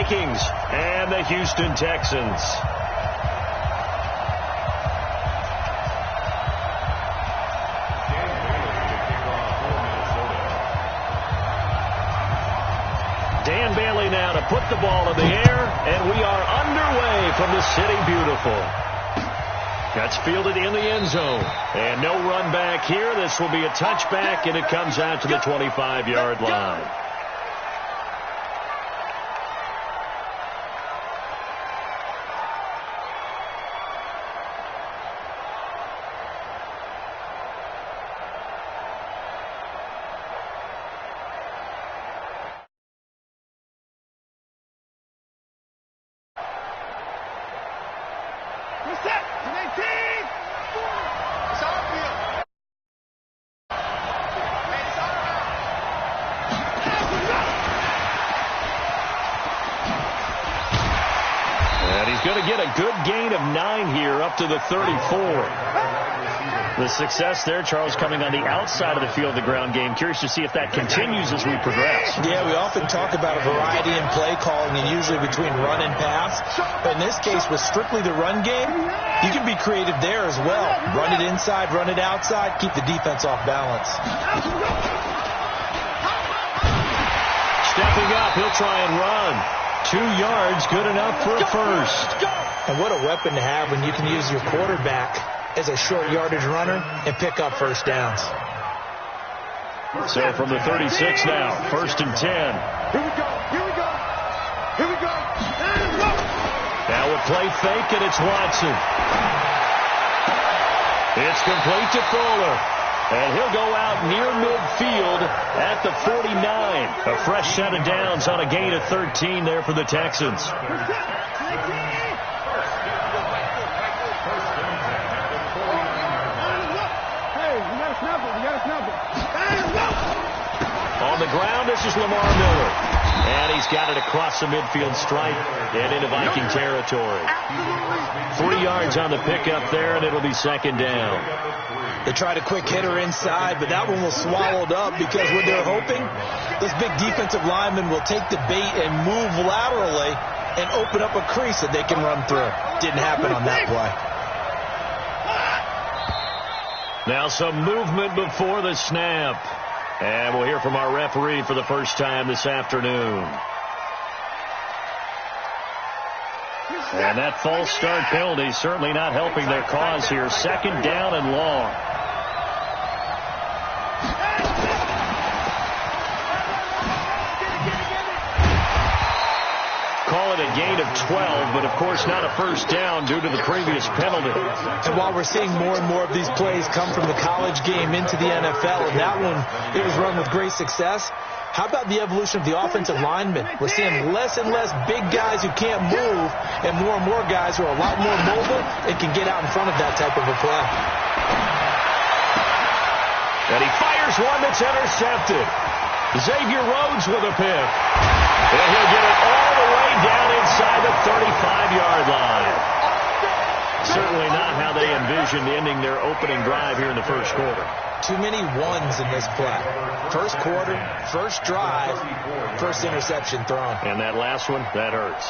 Vikings and the Houston Texans. Dan Bailey now to put the ball in the air, and we are underway from the City Beautiful. That's fielded in the end zone. And no run back here. This will be a touchback, and it comes out to the 25-yard line. Going to get a good gain of 9 here up to the 34. The success there, Charles, coming on the outside of the field, the ground game. Curious to see if that continues as we progress. Yeah, we often talk about a variety in play calling and usually between run and pass. But in this case, with strictly the run game, you can be creative there as well. Run it inside, run it outside, keep the defense off balance. Stepping up, he'll try and run. 2 yards, good enough for a first. And what a weapon to have when you can use your quarterback as a short yardage runner and pick up first downs. So from the 36 now, 1st and 10. Here we go, here we go, here we go. Now a play fake, and it's Watson. It's complete to Fuller. And he'll go out near midfield at the 49. A fresh set of downs on a gain of 13 there for the Texans. On the ground, this is Lamar Miller. And he's got it across the midfield stripe and into Viking territory. 3 yards on the pickup there, and it'll be 2nd down. They tried a quick hitter inside, but that one was swallowed up because what they're hoping, this big defensive lineman will take the bait and move laterally and open up a crease that they can run through. Didn't happen on that play. Now some movement before the snap. And we'll hear from our referee for the first time this afternoon. And that false start penalty certainly not helping their cause here. 2nd down and long. Call it a gain of 12, but of course not a first down due to the previous penalty. And while we're seeing more and more of these plays come from the college game into the NFL, and that one, it was run with great success. How about the evolution of the offensive linemen? We're seeing less and less big guys who can't move and more guys who are a lot more mobile and can get out in front of that type of a play. And he fires one that's intercepted. Xavier Rhodes with a pick. And he'll get it all the way down inside the 35-yard line. Certainly not how they envisioned ending their opening drive here in the first quarter. Too many ones in this play. First quarter, first drive, first interception thrown. And that last one, that hurts.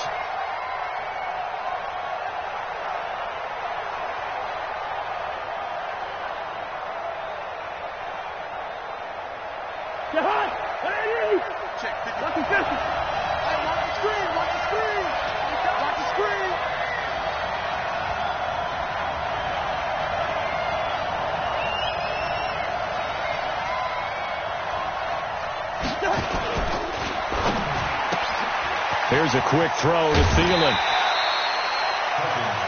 Here's a quick throw to Thielen.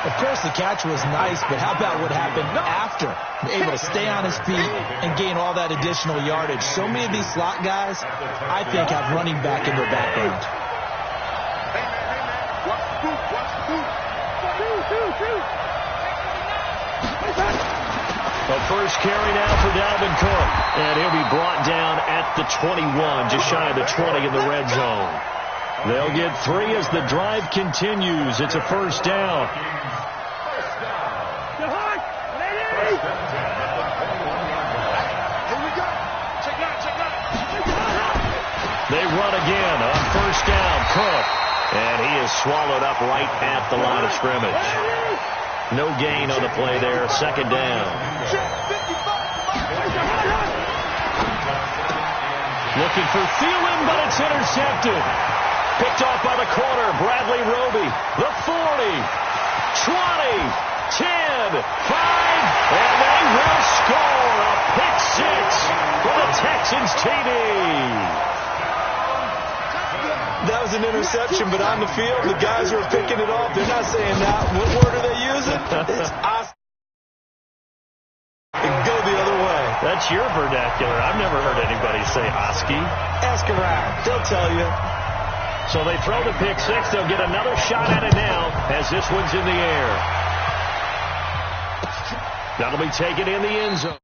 Of course, the catch was nice, but how about what happened after? Able to stay on his feet and gain all that additional yardage. So many of these slot guys, I think, have running back in their background. The first carry now for Dalvin Cook. And he'll be brought down at the 21, just shy of the 20 in the red zone. They'll get 3 as the drive continues. It's a first down. They run again on first down. Cook. And swallowed up right at the line of scrimmage. No gain on the play there. Second down. Looking for Thielen, but it's intercepted. Picked off by the corner, Bradley Roby. The 40, 20, 10, 5, and they will score a pick six for the Texans TD. That was an interception, but on the field, the guys who are picking it off, they're not saying that. What word are they using? It's awesome. Go the other way. That's your vernacular. I've never heard anybody say Oski. Ask around. They'll tell you. So they throw the pick six. They'll get another shot at it now as this one's in the air. That'll be taken in the end zone.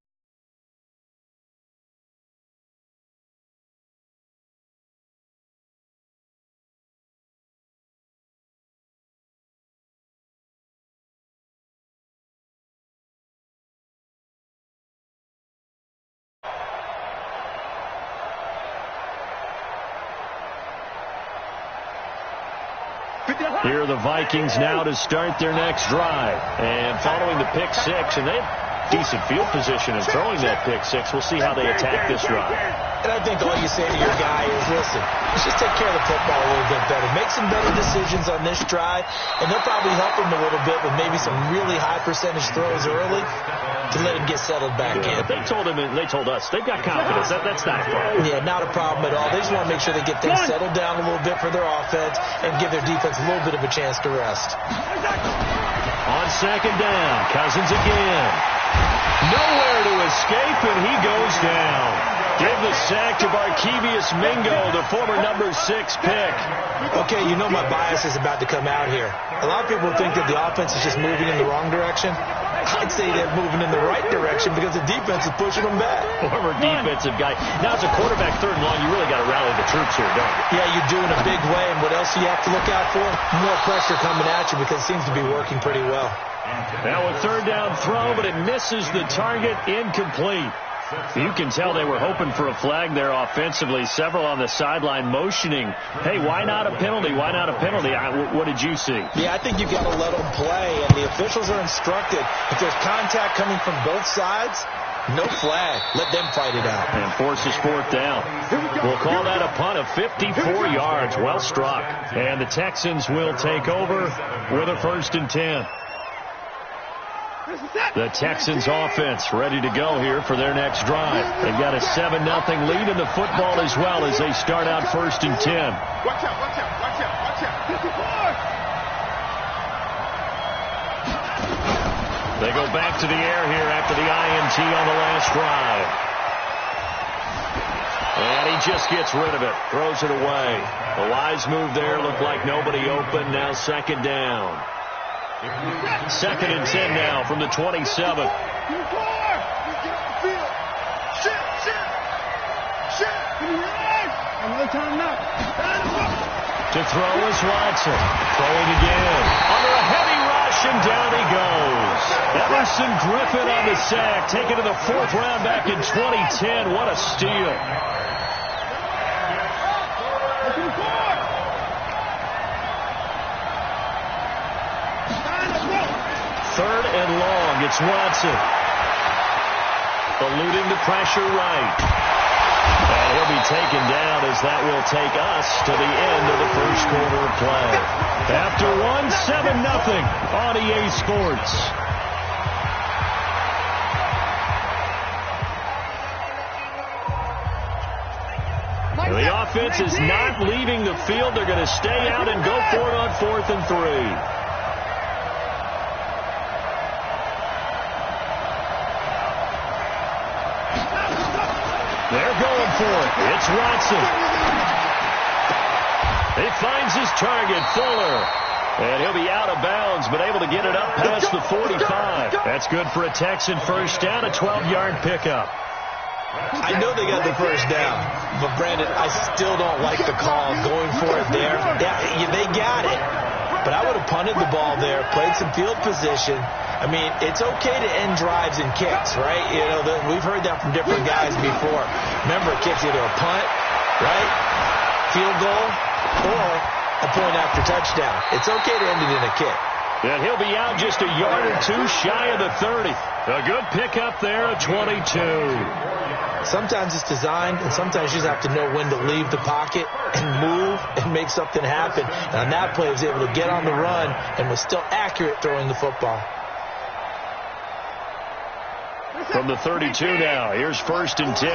Here are the Vikings now to start their next drive. And following the pick six, and they have decent field position in throwing that pick six. We'll see how they attack this drive. And I think all you say to your guy is, listen, let's just take care of the football a little bit better. Make some better decisions on this drive, and they'll probably help him a little bit with maybe some really high percentage throws early to let him get settled back in. They told us, they've got confidence. That's not a problem. Yeah, not a problem at all. They just want to make sure they get things settled down a little bit for their offense and give their defense a little bit of a chance to rest. On second down, Cousins again. Nowhere to escape, and he goes down. Give the sack to Barkevious Mingo, the former number 6 pick. Okay, you know my bias is about to come out here. A lot of people think that the offense is just moving in the wrong direction. I'd say they're moving in the right direction because the defense is pushing them back. Former defensive guy. Now, as a quarterback, third and long, you really got to rally the troops here, don't you? Yeah, you do in a big way. And what else do you have to look out for? More pressure coming at you because it seems to be working pretty well. Now a third down throw, but it misses the target, incomplete. You can tell they were hoping for a flag there offensively. Several on the sideline motioning, hey, why not a penalty? Why not a penalty? What did you see? Yeah, I think you've got to let them play, and the officials are instructed. If there's contact coming from both sides, no flag. Let them fight it out. And forces fourth down. We'll call that a punt of 54 yards. Well struck. And the Texans will take over with a 1st and 10. The Texans offense ready to go here for their next drive. They've got a 7-0 lead in the football as well as they start out 1st and 10. Watch out, watch out, watch out, watch out. 54! They go back to the air here after the INT on the last drive. And he just gets rid of it, throws it away. The wise move there, looked like nobody open. Now 2nd down. 2nd and 10 now from the 27. To throw is Watson. Throwing again. Under a heavy rush, and down he goes. Everson Griffin on the sack. Taken to the 4th round back in 2010. What a steal. Third and long. It's Watson. Eluding the pressure right. And he'll be taken down as that will take us to the end of the 1st quarter of play. After 7-0 on EA Sports. The offense is not leaving the field. They're going to stay out and go for it on 4th and 3. They're going for it. It's Watson. He finds his target, Fuller. And he'll be out of bounds, but able to get it up past the 45. That's good for a Texan 1st down, a 12-yard pickup. I know they got the 1st down, but Brandon, I still don't like the call going for it there. Yeah, they got it, but I would have punted the ball there, played some field position. I mean, it's okay to end drives and kicks, right? You know, we've heard that from different guys before. Remember, it kicks either a punt, right, field goal, or a point after touchdown. It's okay to end it in a kick. And he'll be out just a yard or two shy of the 30. A good pickup there at 22. Sometimes it's designed, and sometimes you just have to know when to leave the pocket and move and make something happen. And on that play, he was able to get on the run and was still accurate throwing the football. From the 32 now, here's 1st and 10.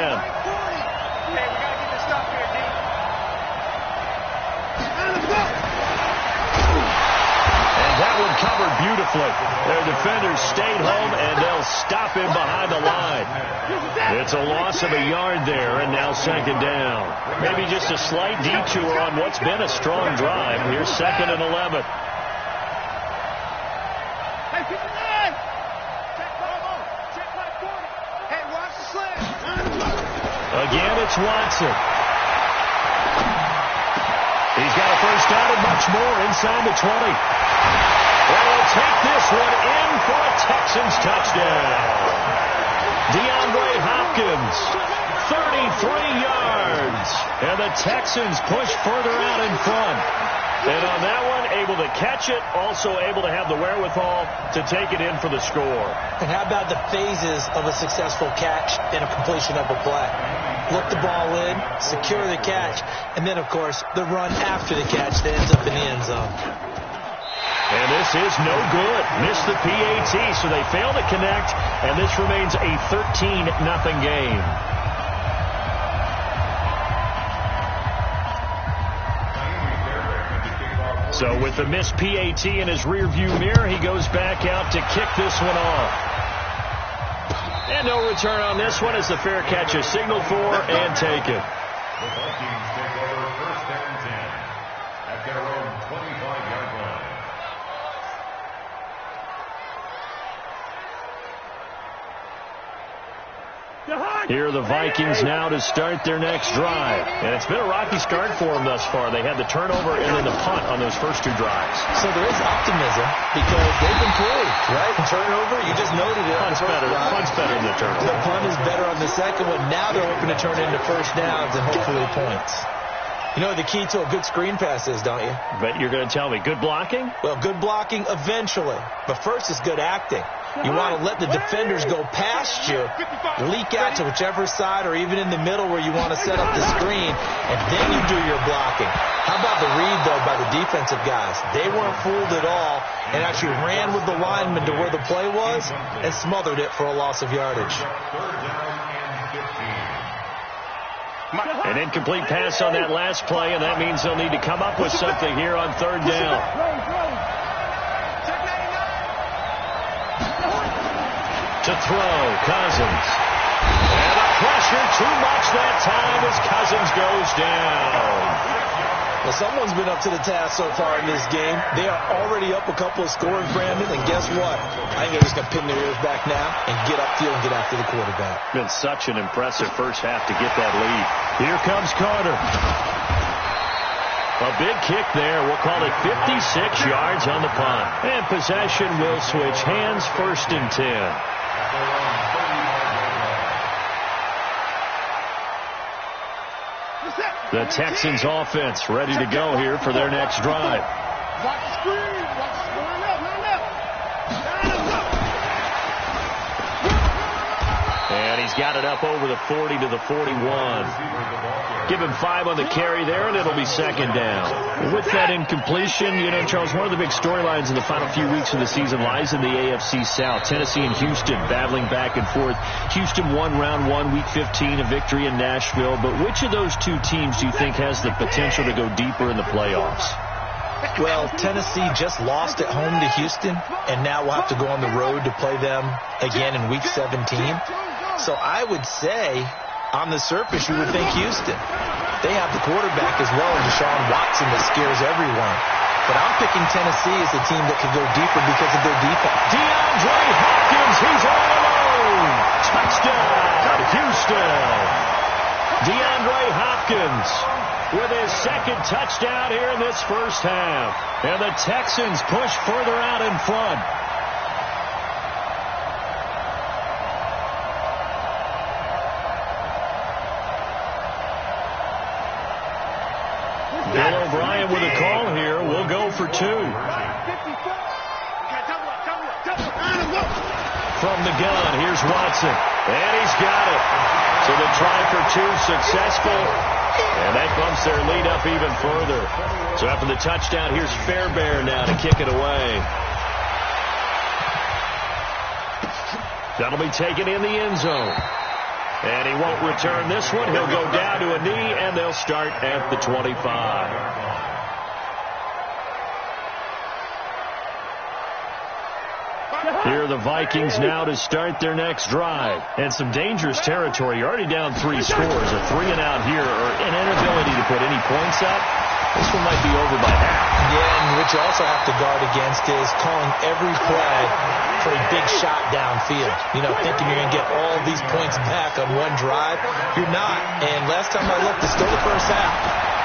That one covered beautifully. Their defenders stayed home, and they'll stop him behind the line. It's a loss of a yard there, and now 2nd down. Maybe just a slight detour on what's been a strong drive. Here's 2nd and 11. Again, it's Watson. He's got a 1st down and much more inside the 20. And he'll take this one in for a Texans touchdown. DeAndre Hopkins, 33 yards. And the Texans push further out in front. And on that one, able to catch it, also able to have the wherewithal to take it in for the score. And how about the phases of a successful catch and a completion of a play? Look the ball in, secure the catch, and then, of course, the run after the catch that ends up in the end zone. And this is no good. Missed the PAT, so they fail to connect, and this remains a 13-0 game. So with the missed PAT in his rearview mirror, he goes back out to kick this one off. And no return on this one as the fair catch is signaled for and taken. The Vikings take over 1st and 10 at their own 25-yard line. Here are the Vikings now to start their next drive. And it's been a rocky start for them thus far. They had the turnover and then the punt on those first 2 drives. So there is optimism because they've improved, right? Turnover, you just noted it. Punt's better than the turnover. The punt is better on the second one. Now they're hoping to turn it into 1st downs and hopefully points. You know the key to a good screen pass is, don't you? But you're going to tell me, good blocking? Well, good blocking eventually. But first is good acting. You want to let the defenders go past you, leak out to whichever side or even in the middle where you want to set up the screen, and then you do your blocking. How about the read, though, by the defensive guys? They weren't fooled at all and actually ran with the lineman to where the play was and smothered it for a loss of yardage. An incomplete pass on that last play, and that means they'll need to come up with something here on 3rd down. To throw, Cousins. And the pressure too much that time as Cousins goes down. Well, someone's been up to the task so far in this game. They are already up a couple of scores, Brandon, and guess what? I think they're just going to pin their ears back now and get upfield and get after the quarterback. Been such an impressive first half to get that lead. Here comes Carter. A big kick there. We'll call it 56 yards on the punt. And possession will switch hands, 1st and 10. The Texans offense ready to go here for their next drive. And he's got it up over the 40 to the 41. Give him 5 on the carry there, and it'll be 2nd down. With that incompletion, you know, Charles, one of the big storylines in the final few weeks of the season lies in the AFC South. Tennessee and Houston battling back and forth. Houston won round 1, week 15, a victory in Nashville. But which of those 2 teams do you think has the potential to go deeper in the playoffs? Well, Tennessee just lost at home to Houston, and now we'll have to go on the road to play them again in week 17. So I would say, on the surface, you would think Houston. They have the quarterback as well in Deshaun Watson that scares everyone. But I'm picking Tennessee as the team that could go deeper because of their defense. DeAndre Hopkins, he's all alone. Touchdown, Houston. DeAndre Hopkins with his 2nd touchdown here in this first half. And the Texans push further out in front. Bill O'Brien with a call go for two. From the gun, here's Watson. And he's got it. So the try for two successful. And that bumps their lead up even further. So after the touchdown, here's Fairbairn now to kick it away. That'll be taken in the end zone. And he won't return this one. He'll go down to a knee, and they'll start at the 25. Here are the Vikings now to start their next drive. And some dangerous territory. You're already down 3 scores. A 3-and-out here, or an inability to put any points up. This one might be over by half. Yeah, and what you also have to guard against is calling every play for a big shot downfield. You know, thinking you're going to get all these points back on one drive. You're not. And last time I looked, it's still the first half.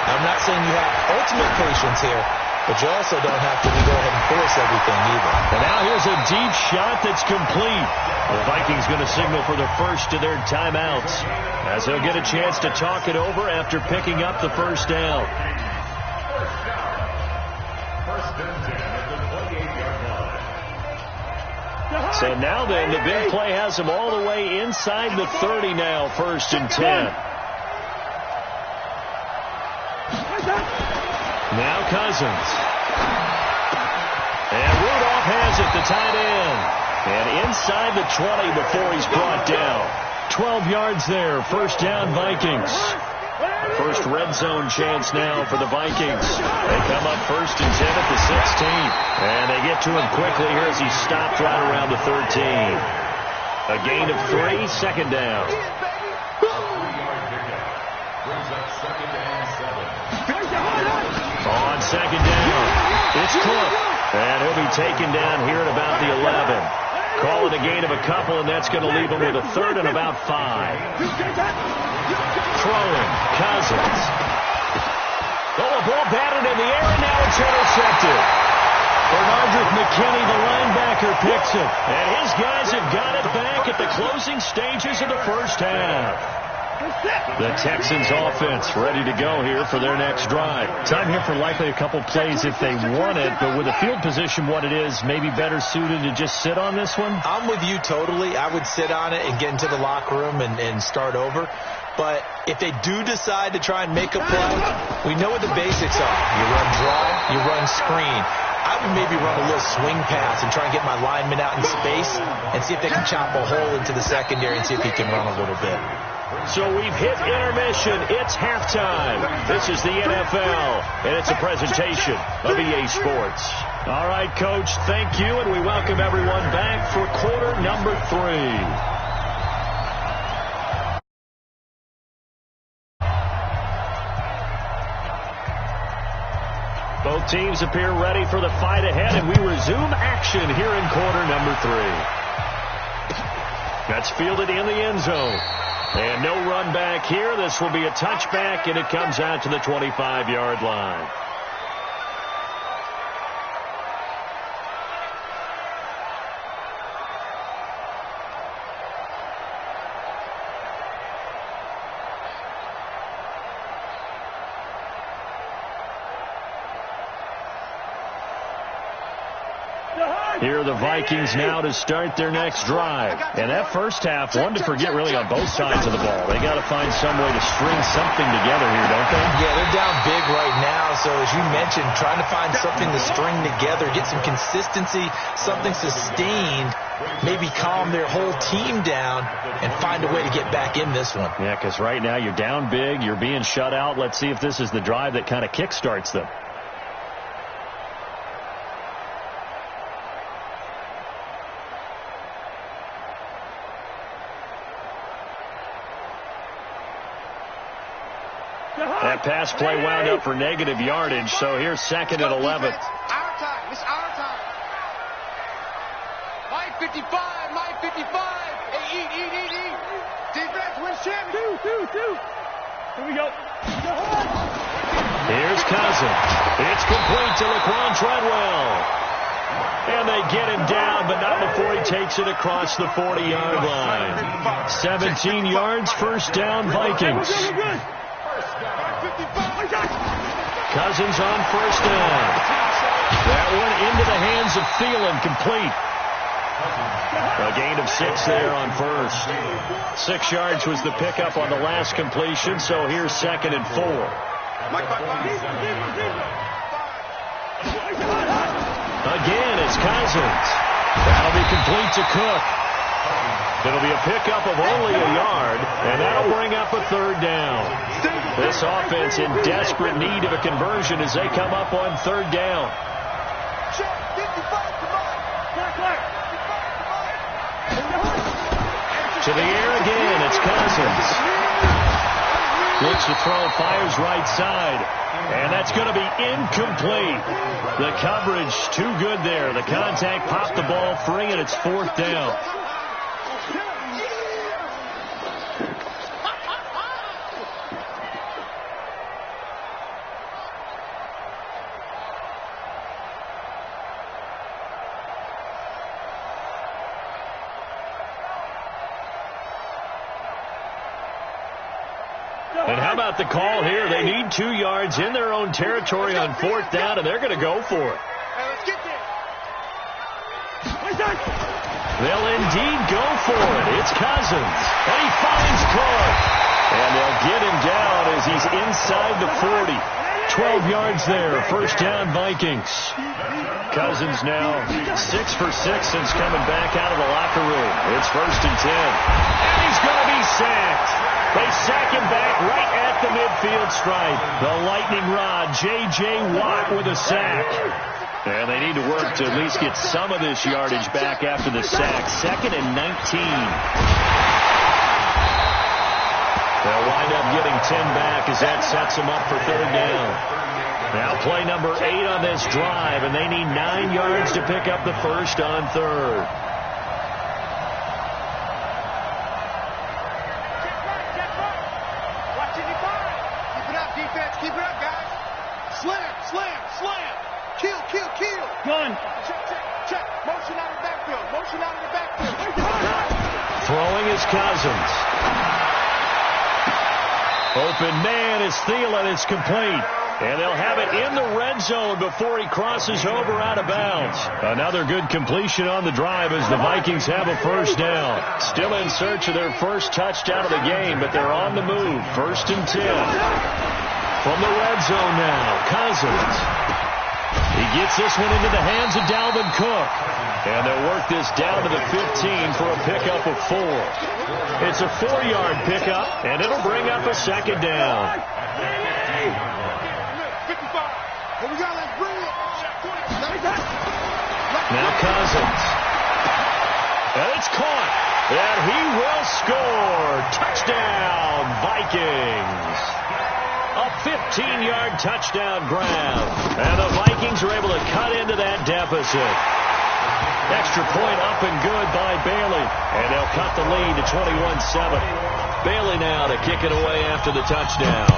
I'm not saying you have ultimate patience here, but you also don't have to go ahead and force everything either. And now here's a deep shot that's complete. The Vikings going to signal for the first of their timeouts, as they'll get a chance to talk it over after picking up the first down. So now then, the big play has them all the way inside the 30 now, 1st and 10. Now Cousins. And Rudolph has it, the tight end. And inside the 20 before he's brought down. 12 yards there, 1st down Vikings. First red zone chance now for the Vikings. They come up 1st and 10 at the 16. And they get to him quickly here as he stopped right around the 13. A gain of 3, 2nd down. On 2nd down, it's Cook. And he'll be taken down here at about the 11. Call it a gain of a couple, and that's going to leave him with a 3rd and about 5. Throwing, Cousins. Oh, a ball batted in the air, and now it's intercepted. Bernardrick McKinney, the linebacker, picks it. And his guys have got it back at the closing stages of the first half. The Texans offense ready to go here for their next drive. Time here for likely a couple plays if they want it, but with the field position what it is, maybe better suited to just sit on this one? I'm with you totally. I would sit on it and get into the locker room and start over. But if they do decide to try and make a play, we know what the basics are. You run draw, you run screen. I would maybe run a little swing pass and try and get my lineman out in space and see if they can chop a hole into the secondary and see if he can run a little bit. So we've hit intermission. It's halftime. This is the NFL, and it's a presentation of EA Sports. All right, Coach, thank you, and we welcome everyone back for quarter number 3. Both teams appear ready for the fight ahead, and we resume action here in quarter number 3. That's fielded in the end zone. And no run back here. This will be a touchback, and it comes out to the 25-yard line. Here are the Vikings now to start their next drive. And that first half, one to forget really on both sides of the ball. They got to find some way to string something together here, don't they? Yeah, they're down big right now. So as you mentioned, trying to find something to string together, get some consistency, something sustained, maybe calm their whole team down and find a way to get back in this one. Yeah, because right now you're down big, you're being shut out. Let's see if this is the drive that kind of kickstarts them. That pass play wound up for negative yardage, so here's 2nd and 11. Our time. It's our time. My 55. My 55. Hey, eat. Defense wins champion. Two. Here we go. Here's Cousins. It's complete to Laquan Treadwell. And they get him down, but not before he takes it across the 40-yard line. 17 yards, 1st down, Vikings. Cousins on 1st down. That one into the hands of Thielen, complete. A gain of 6 there on first. 6 yards was the pickup on the last completion, so here's 2nd and 4. Again, it's Cousins. That'll be complete to Cook. It'll be a pickup of only a yard, and that'll bring up a 3rd down. This offense in desperate need of a conversion as they come up on 3rd down. To the air again, it's Cousins. Looks to throw, fires right side. And that's going to be incomplete. The coverage too good there. The contact popped the ball free, and it's 4th down. And how about the call here? They need 2 yards in their own territory on 4th down, and they're going to go for it. They'll indeed go for it. It's Cousins, and he finds Cook. And they'll get him down as he's inside the 40. 12 yards there, 1st down Vikings. Cousins now 6 for 6 since coming back out of the locker room. It's 1st and 10. And he's going to be sacked. They sack him back right at the midfield stripe. The lightning rod, J.J. Watt with a sack. And they need to work to at least get some of this yardage back after the sack. 2nd and 19. They'll wind up getting 10 back as that sets them up for 3rd down. Now play number 8 on this drive, and they need 9 yards to pick up the 1st on 3rd. Keep it up, guys. Slam, slam, slam. Kill, kill, kill. Gun. Check, check, check. Motion out of the backfield. Motion out of the backfield. Throwing is Cousins. Open man is Thielen. It's complete. And they'll have it in the red zone before he crosses over out of bounds. Another good completion on the drive as the Vikings have a 1st down. Still in search of their first touchdown of the game, but they're on the move. 1st and 10. From the red zone now, Cousins. He gets this one into the hands of Dalvin Cook. And they'll work this down to the 15 for a pickup of 4. It's a 4-yard pickup, and it'll bring up a 2nd down. Now Cousins. And it's caught. And he will score. Touchdown, Vikings. A 15-yard touchdown grab. And the Vikings are able to cut into that deficit. Extra point up and good by Bailey. And they'll cut the lead to 21-7. Bailey now to kick it away after the touchdown.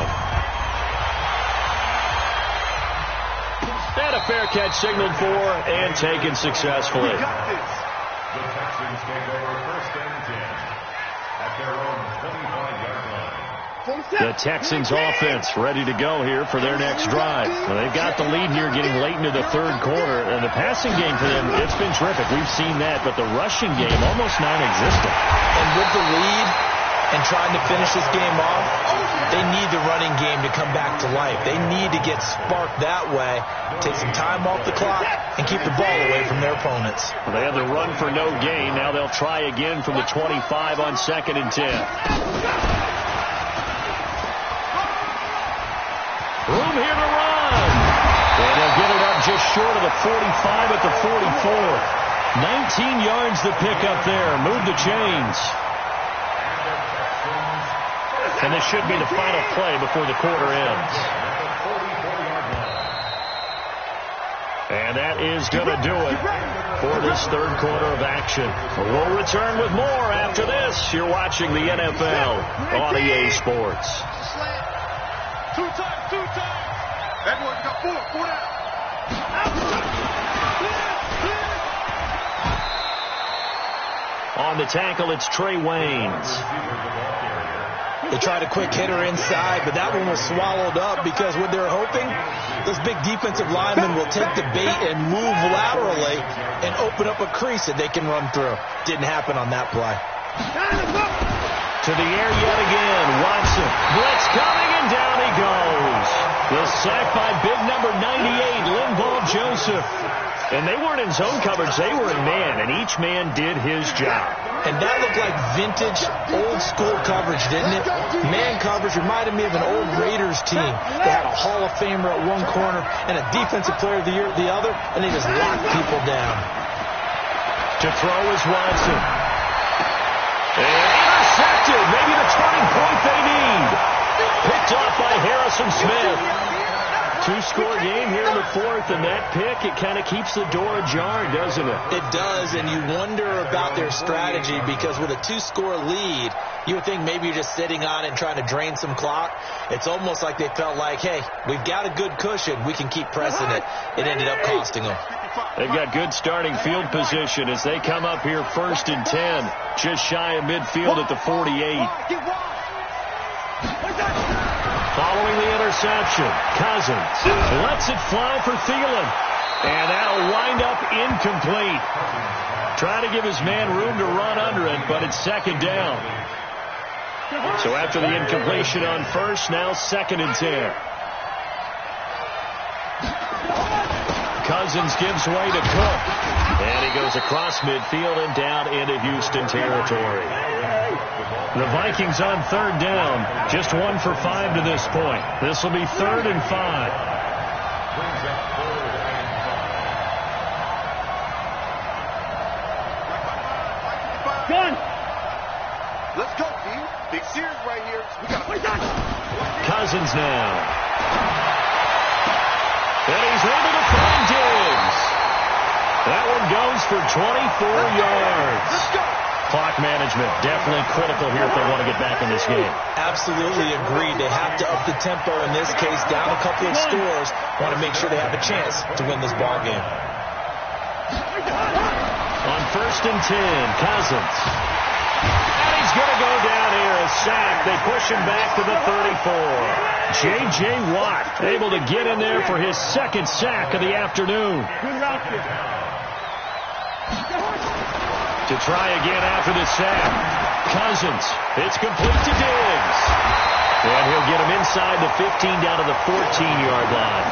And a fair catch signaled for and taken successfully. The Texans take over 1st and 10 at their own 25-yard line. The Texans offense ready to go here for their next drive. Well, they've got the lead here getting late into the 3rd quarter. And the passing game for them, it's been terrific. We've seen that. But the rushing game, almost non-existent. And with the lead and trying to finish this game off, they need the running game to come back to life. They need to get sparked that way, take some time off the clock, and keep the ball away from their opponents. Well, they have the run for no gain. Now they'll try again from the 25 on 2nd and 10. Room here to run. And they'll get it up just short of the 45 at the 44. 19 yards the pickup there. Move the chains. And this should be the final play before the quarter ends. And that is going to do it for this 3rd quarter of action. We'll return with more after this. You're watching the NFL on EA Sports. Two times. That one got 4 down. On the tackle, it's Trey Waynes. They tried a quick hitter inside, but that one was swallowed up because what they're hoping, those big defensive linemen will take the bait and move laterally and open up a crease that they can run through. Didn't happen on that play. To the air yet again. Watson. Blitz coming, and down he goes. The sack by big number 98, Linval Joseph. And they weren't in zone coverage. They were in man, and each man did his job. And that looked like vintage, old-school coverage, didn't it? Man coverage reminded me of an old Raiders team. They had a Hall of Famer at one corner and a Defensive Player of the Year at the other, and they just locked people down. To throw is Watson. And intercepted. Maybe the turning point they need. Picked off by Harrison Smith. Two-score game here in the fourth, and that pick, it kind of keeps the door ajar, doesn't it? It does, and you wonder about their strategy because with a two-score lead, you would think maybe you're just sitting on it and trying to drain some clock. It's almost like they felt like, hey, we've got a good cushion. We can keep pressing it. It ended up costing them. They've got good starting field position as they come up here 1st and 10, just shy of midfield at the 48. Following the interception, Cousins lets it fly for Thielen. And that'll wind up incomplete. Trying to give his man room to run under it, but it's 2nd down. So after the incompletion on 1st, now 2nd and 10. Cousins gives way to Cook. And he goes across midfield and down into Houston territory. The Vikings on 3rd down. Just 1 for 5 to this point. This will be 3rd and 5. Gun! Let's go, D. Big series right here. We got to Cousins now. And he's able to find Diggs. That one goes for 24 yards. Let's go. Clock management definitely critical here if they want to get back in this game. Absolutely agreed. They have to up the tempo in this case, down a couple of scores. Want to make sure they have a chance to win this ball game. On 1st and 10, Cousins. And he's going to go down here, a sack. They push him back to the 34. J.J. Watt able to get in there for his 2nd sack of the afternoon. To try again after the sack. Cousins. It's complete to Diggs. And he'll get him inside the 15 down to the 14-yard line.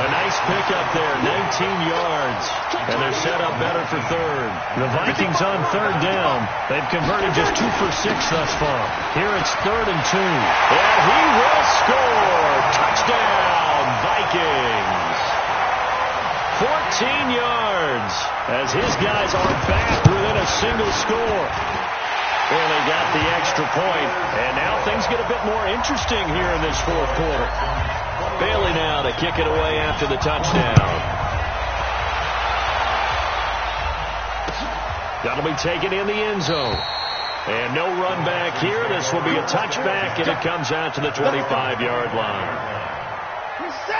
A nice pickup there, 19 yards. And they're set up better for 3rd. The Vikings on 3rd down. They've converted just 2 for 6 thus far. Here it's 3rd and 2. And he will score. Touchdown, Vikings. 14 yards as his guys are back within a single score. Well, they got the extra point, and now things get a bit more interesting here in this 4th quarter. Bailey now to kick it away after the touchdown. That'll be taken in the end zone. And no run back here. This will be a touchback, and it comes out to the 25-yard line.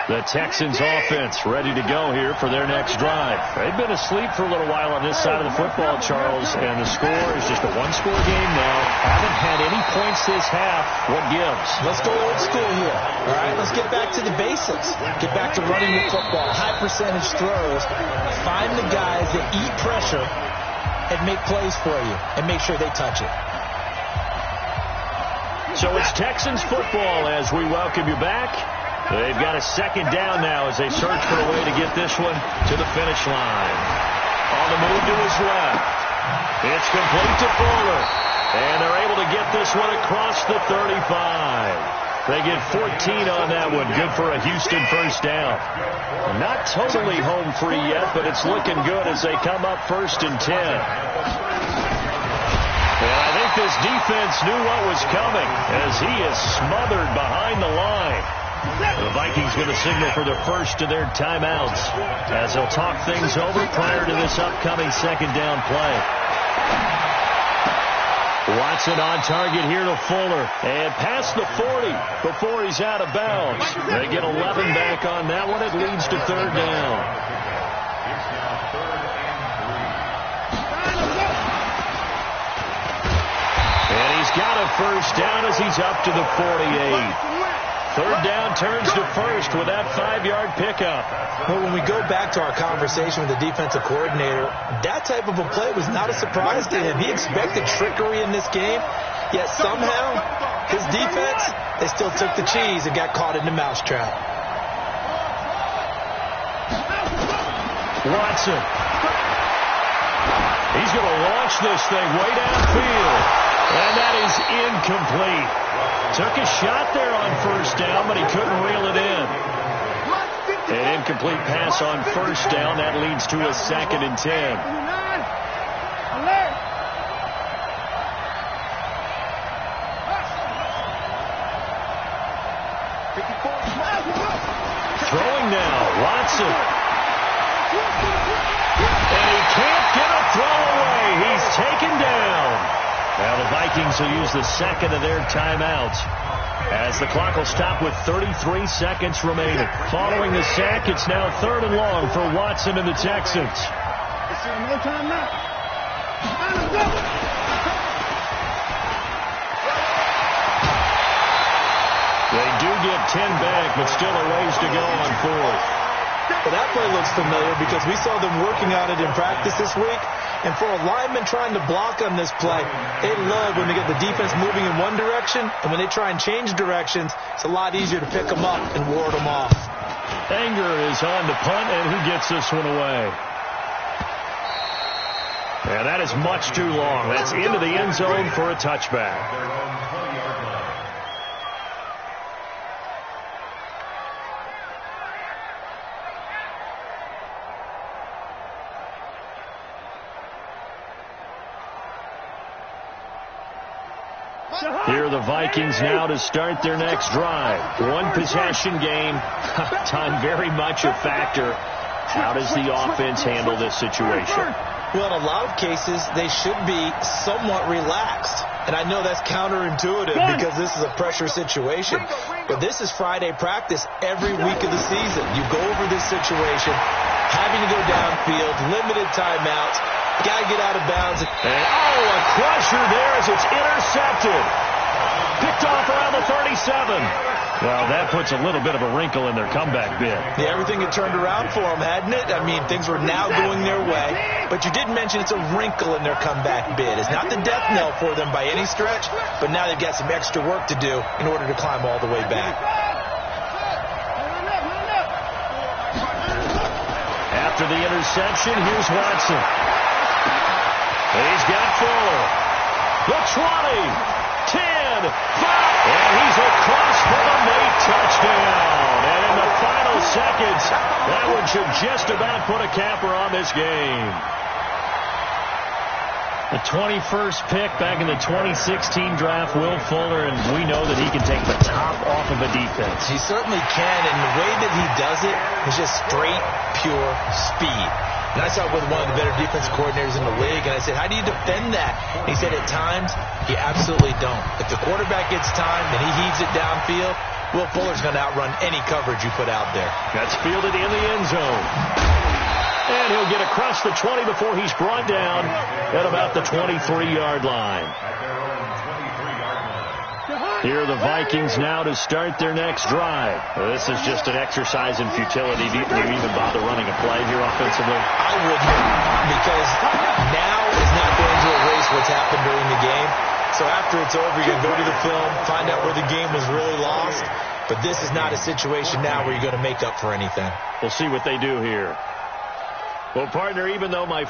The Texans offense ready to go here for their next drive. They've been asleep for a little while on this side of the football, Charles, and the score is just a one-score game now. Haven't had any points this half. What gives? Let's go old school here. All right, let's get back to the basics. Get back to running the football, high percentage throws. Find the guys that eat pressure and make plays for you and make sure they touch it. So it's Texans football as we welcome you back. They've got a 2nd down now as they search for a way to get this one to the finish line. On the move to his left. It's complete to Fuller. And they're able to get this one across the 35. They get 14 on that one. Good for a Houston 1st down. Not totally home free yet, but it's looking good as they come up 1st and 10. And I think this defense knew what was coming as he is smothered behind the line. The Vikings going to signal for the first of their timeouts as they'll talk things over prior to this upcoming 2nd down play. Watson on target here to Fuller and past the 40 before he's out of bounds. They get 11 back on that one. It leads to 3rd down. And he's got a first down as he's up to the 48. Third down turns to first with that 5-yard pickup. Well, when we go back to our conversation with the defensive coordinator, that type of a play was not a surprise to him. He expected trickery in this game, yet somehow his defense, they still took the cheese and got caught in the mousetrap. Watson. He's going to launch this thing way downfield. And that is incomplete. Took a shot there on first down, but he couldn't reel it in. An incomplete pass on first down. That leads to a 2nd and 10. Throwing now, Watson. And he can't get a throw away. He's taken down. Now the Vikings will use the 2nd of their timeouts as the clock will stop with 33 seconds remaining. Following the sack, it's now 3rd and long for Watson and the Texans. No time now. They do get 10 back, but still a ways to go on 4th. Well, that play looks familiar because we saw them working on it in practice this week. And for a lineman trying to block on this play, they love when they get the defense moving in one direction. And when they try and change directions, it's a lot easier to pick them up and ward them off. Anger is on the punt, and he gets this one away. And that is much too long. That's into the end zone for a touchback. Here are the Vikings now to start their next drive. One possession game. Time very much a factor. How does the offense handle this situation? Well, in a lot of cases, they should be somewhat relaxed. And I know that's counterintuitive because this is a pressure situation. But this is Friday practice every week of the season. You go over this situation, having to go downfield, limited timeouts, got to get out of bounds. And, a crusher there as it's intercepted. Picked off around the 37. Well, that puts a little bit of a wrinkle in their comeback bid. Yeah, everything had turned around for them, hadn't it? I mean, things were now going their way. But you did mention it's a wrinkle in their comeback bid. It's not the death knell for them by any stretch, but now they've got some extra work to do in order to climb all the way back. After the interception, here's Watson. He's got Fuller. The 20. 10, 5, and he's across for the Nate touchdown. And in the final seconds, that one should just about put a capper on this game. The 21st pick back in the 2016 draft, Will Fuller, and we know that he can take the top off of a defense. He certainly can, and the way that he does it is just straight, pure speed. And I saw it with one of the better defensive coordinators in the league, and I said, how do you defend that? And he said, at times, you absolutely don't. If the quarterback gets time and he heaves it downfield, Will Fuller's going to outrun any coverage you put out there. That's fielded in the end zone. And he'll get across the 20 before he's brought down at about the 23-yard line. Here are the Vikings now to start their next drive. Well, this is just an exercise in futility. Do you even bother running a play here offensively? I wouldn't, because now is not going to erase what's happened during the game. So after it's over, you're going to go to the film, find out where the game was really lost. But this is not a situation now where you're going to make up for anything. We'll see what they do here. Well, partner, even though my